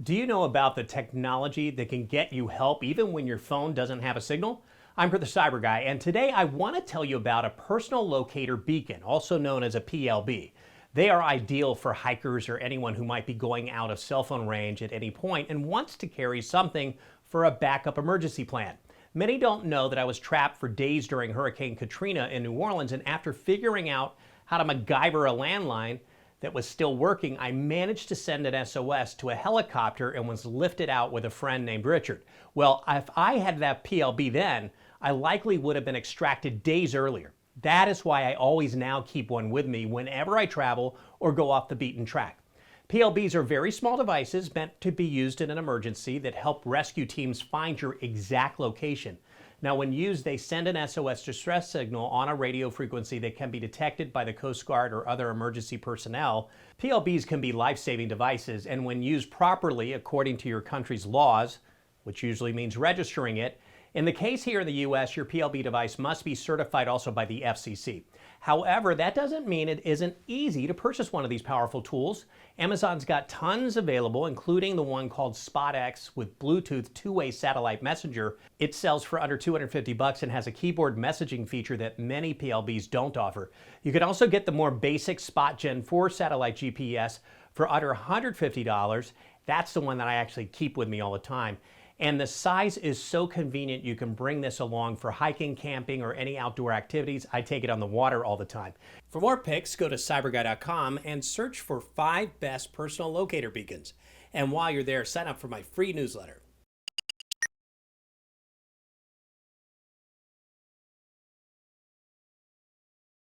Do you know about the technology that can get you help even when your phone doesn't have a signal? I'm the CyberGuy, and today I want to tell you about a personal locator beacon, also known as a PLB. They are ideal for hikers or anyone who might be going out of cell phone range at any point and wants to carry something for a backup emergency plan. Many don't know that I was trapped for days during Hurricane Katrina in New Orleans, and after figuring out how to MacGyver a landline that was still working, I managed to send an SOS to a helicopter and was lifted out with a friend named Richard. Well, if I had that PLB then, I likely would have been extracted days earlier. That is why I always now keep one with me whenever I travel or go off the beaten track. PLBs are very small devices meant to be used in an emergency that help rescue teams find your exact location. Now, when used, they send an SOS distress signal on a radio frequency that can be detected by the Coast Guard or other emergency personnel. PLBs can be life-saving devices, and when used properly according to your country's laws, which usually means registering it, in the case here in the US, your PLB device must be certified also by the FCC. However, that doesn't mean it isn't easy to purchase one of these powerful tools. Amazon's got tons available, including the one called SpotX with Bluetooth two-way satellite messenger. It sells for under $250 and has a keyboard messaging feature that many PLBs don't offer. You can also get the more basic Spot Gen 4 satellite GPS for under $150. That's the one that I actually keep with me all the time. And the size is so convenient you can bring this along for hiking, camping, or any outdoor activities. I take it on the water all the time. For more pics, go to cyberguy.com and search for 5 best personal locator beacons. And while you're there, sign up for my free newsletter.